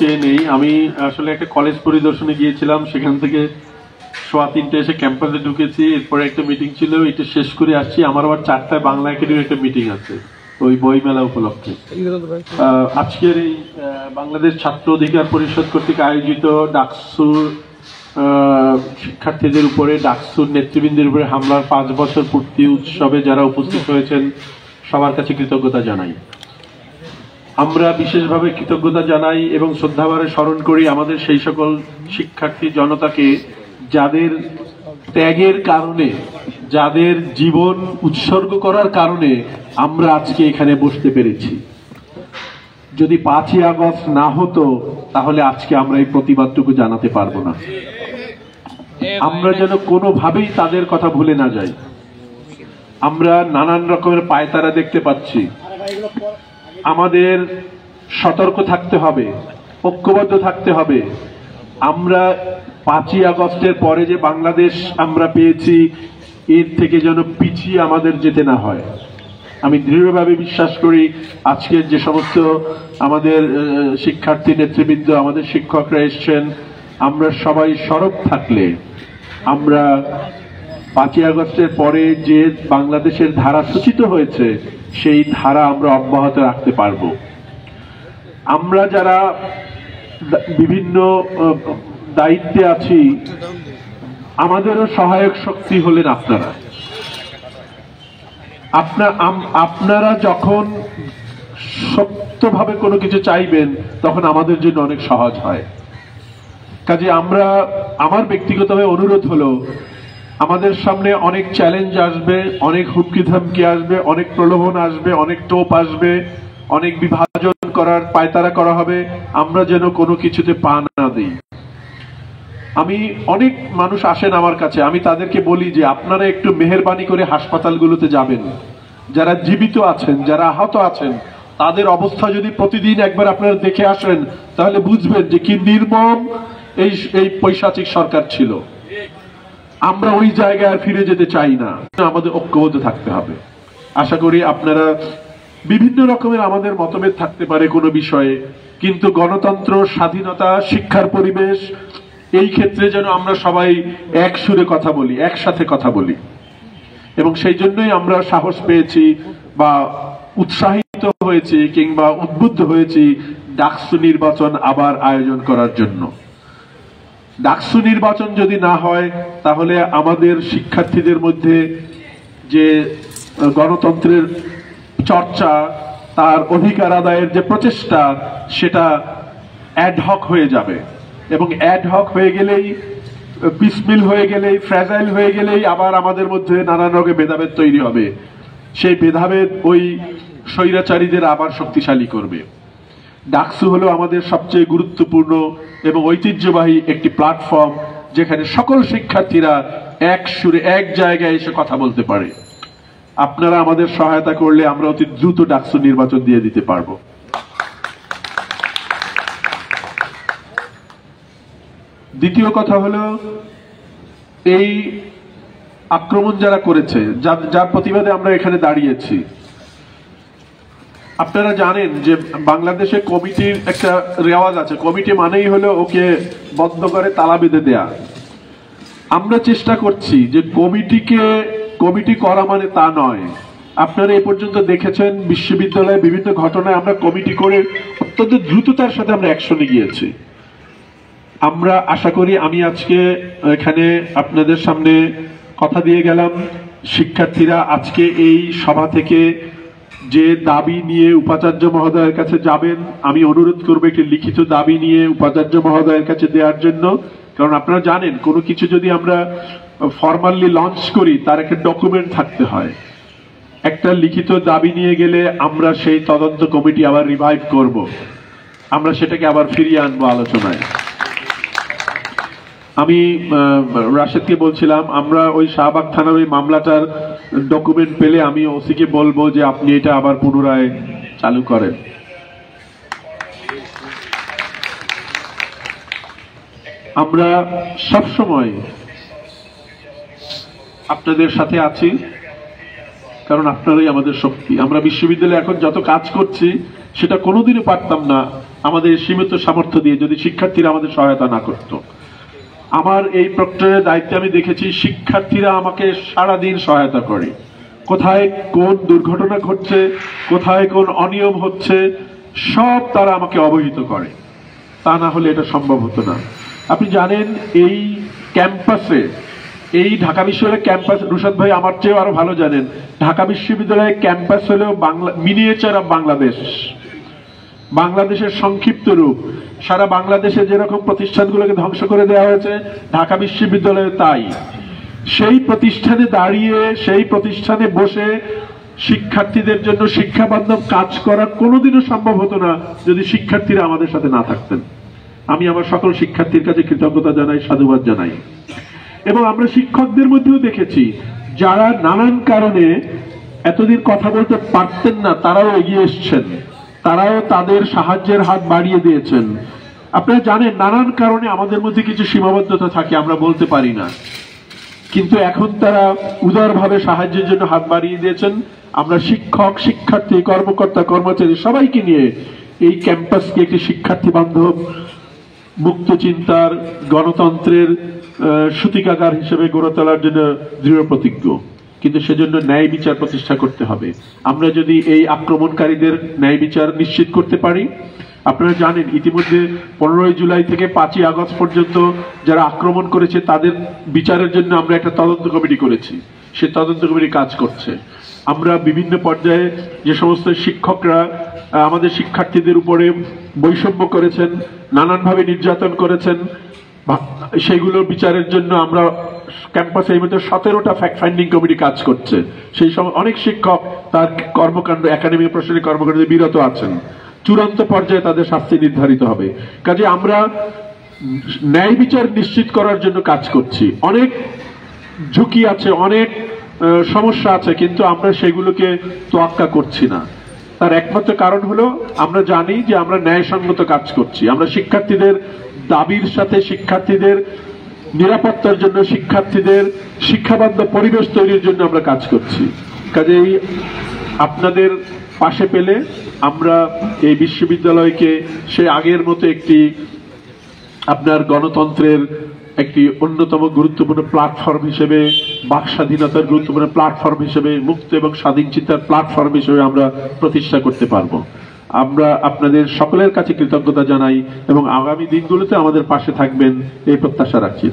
চেয়ে নেই। আমি আসলে একটা কলেজ পরিদর্শনে গিয়েছিলাম, সেখান থেকে 3:15 এসে ক্যাম্পাসে ঢুকেছি, এরপরে একটা মিটিং ছিল, এটা শেষ করে আসছি। আমার আবার 4টায় বাংলা একাডেমির একটা মিটিং আছে ওই বই মেলা উপলক্ষে। আজকের এই বাংলাদেশ ছাত্র অধিকার পরিষদ কর্তৃক আয়োজিত ডাকসুর শিক্ষার্থীদের উপরে, ডাকসুর নেতৃবৃন্দের উপরে হামলার 5 বছর পূর্তি উৎসবে যারা উপস্থিত হয়েছেন সবার কাছে কৃতজ্ঞতা জানাই। আমরা বিশেষভাবে কৃতজ্ঞতা জানাই এবং শ্রদ্ধাভরে স্মরণ করি আমাদের সেই সকল শিক্ষার্থী জনতাকে যাদের ত্যাগের কারণে, যাদের জীবন উৎসর্গ করার কারণে আমরা আজকে এখানে বসতে পেরেছি। যদি 5ই আগস্ট না হতো তাহলে আজকে আমরা এই প্রতিবাদটুকু জানাতে পারবো না। আমরা যেন কোনোভাবেই তাদের কথা ভুলে না যাই। আমরা নানান রকমের পায়তারা দেখতে পাচ্ছি, আমাদের সতর্ক থাকতে হবে, ঐক্যবদ্ধ থাকতে হবে। আমরা 5ই আগস্টের পরে যে বাংলাদেশ আমরা পেয়েছি এর থেকে যেন পিছিয়ে আমাদের যেতে না হয়। আমি দৃঢ়ভাবে বিশ্বাস করি আজকের যে সমস্ত আমাদের শিক্ষার্থী নেতৃবৃন্দ, আমাদের শিক্ষকরা এসছেন, আমরা সবাই সরব থাকলে আমরা 5ই আগস্টের পরে যে বাংলাদেশের ধারা সূচিত হয়েছে সেই ধারা আমরা অব্যাহত রাখতে পারব। আমরা যারা বিভিন্ন দায়িত্বে আছি আমাদেরও সহায়ক শক্তি হলেন আপনারা যখন শক্তভাবে কোনো কিছু চাইবেন তখন আমাদের জন্য অনেক সহজ হয়। কাজে আমার ব্যক্তিগতভাবে অনুরোধ হলো, আমাদের সামনে অনেক চ্যালেঞ্জ আসবে, অনেক হুমকি ধামকি আসবে, অনেক প্রলোভন আসবে, অনেক টোপ আসবে, অনেক বিভাজন করার পায়তারা করা হবে। আমরা যেন কোনো কিছুতে পা না দিই। অনেক মানুষ আসেন আমার কাছে, আমি তাদেরকে বলি যে আপনারা একটু মেহেরবানি করে হাসপাতালগুলোতে যাবেন। যারা জীবিত আছেন, যারা আহত আছেন, তাদের অবস্থা যদি প্রতিদিন একবার আপনারা দেখে আসেন তাহলে বুঝবেন যে কি নির্মম এই পৈশাচিক সরকার ছিল। আমরা ওই জায়গায় ফিরে যেতে চাই না। আমাদের ঐক্যবদ্ধ থাকতে হবে। আশা করি আপনারা বিভিন্ন রকমের আমাদের মতভেদ থাকতে পারে কোনো বিষয়ে, কিন্তু গণতন্ত্র, স্বাধীনতা, শিক্ষার পরিবেশ, এই ক্ষেত্রে যেন আমরা সবাই এক সুরে কথা বলি, একসাথে কথা বলি। এবং সেই জন্যই আমরা সাহস পেয়েছি বা উৎসাহিত হয়েছি কিংবা উদ্বুদ্ধ হয়েছি ডাকসু নির্বাচন আবার আয়োজন করার জন্য। ডাকসু নির্বাচন যদি না হয় তাহলে আমাদের শিক্ষার্থীদের মধ্যে যে গণতন্ত্রের চর্চা, তার অধিকার আদায়ের যে প্রচেষ্টা, সেটা অ্যাডহক হয়ে যাবে। এবং অ্যাডহক হয়ে গেলেই, পিসমিল হয়ে গেলেই, ফ্র্যাজাইল হয়ে গেলেই আবার আমাদের মধ্যে নানান রকমের ভেদাভেদ তৈরি হবে। সেই ভেদাভেদ ওই স্বৈরাচারীদের আবার শক্তিশালী করবে। ডাকসু হলো আমাদের সবচেয়ে গুরুত্বপূর্ণ এবং ঐতিহ্যবাহী একটি প্ল্যাটফর্ম, যেখানে সকল শিক্ষার্থীরা এক সুরে এক জায়গায় এসে কথা বলতে পারে। আপনারা আমাদের সহায়তা করলে আমরা অতি দ্রুত ডাকসু নির্বাচন দিয়ে দিতে পারবো। দ্বিতীয় কথা হলো, এই আক্রমণ যারা করেছে, যার প্রতিবাদে আমরা এখানে দাঁড়িয়েছি, আপনারা জানেন যে বাংলাদেশে কমিটির একটা রেওয়াজ আছে। কমিটি মানেই হলো ওকে বন্ধ করে তালা বেঁধে দেয়া। আমরা চেষ্টা করছি যে কমিটি করা মানে তা নয়। আপনারা এ পর্যন্ত দেখেছেন বিশ্ববিদ্যালয়ে বিভিন্ন ঘটনায় আমরা কমিটি করে অত্যন্ত দ্রুততার সাথে আমরা অ্যাকশনে গিয়েছি। আমরা আশা করি, আমি আজকে এখানে আপনাদের সামনে কথা দিয়ে গেলাম, শিক্ষার্থীরা আজকে এই সভা থেকে যে দাবি নিয়ে উপাচার্য মহোদয়ের কাছে যাবেন, আমি অনুরোধ করবো একটি লিখিত দাবি নিয়ে উপাচার্য মহোদয়ের কাছে দেওয়ার জন্য। কারণ আপনারা জানেন, কোনো কিছু যদি আমরা ফরমালি লঞ্চ করি তার একটা ডকুমেন্ট থাকতে হয়। একটা লিখিত দাবি নিয়ে গেলে আমরা সেই তদন্ত কমিটি আবার রিভাইভ করব, আমরা সেটাকে আবার ফিরিয়ে আনবো আলোচনায়। আমি রাশেদকে বলছিলাম, আমরা ওই শাহবাগ থানার ওই মামলাটার ডকুমেন্ট পেলে আমি ওসিকে বলবো যে আপনি এটা আবার পুনরায় চালু করেন। আমরা সবসময় আপনাদের সাথে আছি, কারণ আপনারাই আমাদের শক্তি। আমরা বিশ্ববিদ্যালয়ে এখন যত কাজ করছি সেটা কোনোদিনও পারতাম না আমাদের সীমিত সামর্থ্য দিয়ে যদি শিক্ষার্থীরা আমাদের সহায়তা না করত। আমার এই প্রক্টরের দায়িত্বে আমি দেখেছি শিক্ষার্থীরা আমাকে সারাদিন সহায়তা করে, কোথায় কোন দুর্ঘটনা ঘটছে, কোথায় কোন অনিয়ম হচ্ছে, সব তারা আমাকে অবহিত করে। তা না হলে এটা সম্ভব হতো না। আপনি জানেন এই ক্যাম্পাসে, এই ঢাকা বিশ্ববিদ্যালয়ের ক্যাম্পাস, রুশাদ ভাই আমার চেয়েও আরো ভালো জানেন, ঢাকা বিশ্ববিদ্যালয়ের ক্যাম্পাস হলেও মিনিয়েচার অফ বাংলাদেশ, বাংলাদেশের সংক্ষিপ্ত রূপ। সারা বাংলাদেশে যেরকম প্রতিষ্ঠানগুলোকে ধ্বংস করে দেওয়া হয়েছে, ঢাকা বিশ্ববিদ্যালয়ে তাই। সেই প্রতিষ্ঠানে দাঁড়িয়ে, সেই প্রতিষ্ঠানে বসে শিক্ষার্থীদের জন্য শিক্ষা বান্ধব কাজ করা কোনোদিনও সম্ভব হতো না যদি শিক্ষার্থীরা আমাদের সাথে না থাকতেন। আমি আমার সকল শিক্ষার্থীর কাছে কৃতজ্ঞতা জানাই, সাধুবাদ জানাই। এবং আমরা শিক্ষকদের মধ্যেও দেখেছি যারা নানান কারণে এতদিন কথা বলতে পারতেন না, তারাও এগিয়ে এসছেন, তারাও তাদের সাহায্যের হাত বাড়িয়ে দিয়েছেন। আপনারা জানেন নানান কারণে আমাদের মধ্যে কিছু সীমাবদ্ধতা থাকে, আমরা বলতে পারি না, কিন্তু এখন তারা উদারভাবে সাহায্যের জন্য হাত বাড়িয়ে দিয়েছেন। আমরা শিক্ষক, শিক্ষার্থী, কর্মকর্তা, কর্মচারী সবাইকে নিয়ে এই ক্যাম্পাসকে একটি শিক্ষার্থী বান্ধব, মুক্ত চিন্তার, গণতন্ত্রের সূতিকাগার হিসেবে গড়ে তোলার জন্য দৃঢ় প্রতিজ্ঞ। কিন্তু সেজন্য ন্যায় বিচার প্রতিষ্ঠা করতে হবে। আমরা যদি এই আক্রমণকারীদের ন্যায় বিচার নিশ্চিত করতে পারি, আপনারা জানেন ইতিমধ্যে 15 জুলাই থেকে 5 আগস্ট পর্যন্ত যারা আক্রমণ করেছে তাদের বিচারের জন্য আমরা একটা তদন্ত কমিটি করেছি, সে তদন্ত কমিটি কাজ করছে। আমরা বিভিন্ন পর্যায়ে যে সমস্ত শিক্ষকরা আমাদের শিক্ষার্থীদের উপরে বৈষম্য করেছেন, নানানভাবে নির্যাতন করেছেন, সেইগুলোর বিচারের জন্য আমরা ক্যাম্পাসে এই মধ্যে 17টা ফ্যাক্ট ফাইন্ডিং কমিটি কাজ করছে। সেই সময় অনেক শিক্ষক তার কর্মকাণ্ড, একাডেমিক প্রশাসনিক কর্মকাণ্ডে বিরত আছেন। চূড়ান্ত পর্যায়ে তাদের শাস্তি নির্ধারিত হবে। কাজে আমরা ন্যায় বিচার নিশ্চিত করার জন্য কাজ করছি। অনেক ঝুঁকি আছে, অনেক সমস্যা আছে, কিন্তু আমরা সেগুলোকে তোয়াক্কা করছি না। তার একমাত্র কারণ হলো আমরা জানি যে আমরা ন্যায়সঙ্গত কাজ করছি। আমরা শিক্ষার্থীদের দাবির সাথে, শিক্ষার্থীদের নিরাপত্তার জন্য, শিক্ষার্থীদের শিক্ষাবান্ধব পরিবেশ তৈরির জন্য আমরা কাজ করছি। কাজেই আপনাদের পাশে পেলে আমরা এই বিশ্ববিদ্যালয়কে সে আগের মতো একটি আপনার গণতন্ত্রের একটি অন্যতম গুরুত্বপূর্ণ প্ল্যাটফর্ম হিসেবে, বাক স্বাধীনতার গুরুত্বপূর্ণ প্ল্যাটফর্ম হিসেবে, মুক্ত এবং স্বাধীন চিন্তার প্ল্যাটফর্ম হিসেবে আমরা প্রতিষ্ঠা করতে পারবো। আমরা আপনাদের সকলের কাছে কৃতজ্ঞতা জানাই এবং আগামী দিনগুলোতে আমাদের পাশে থাকবেন এই প্রত্যাশা রাখছি।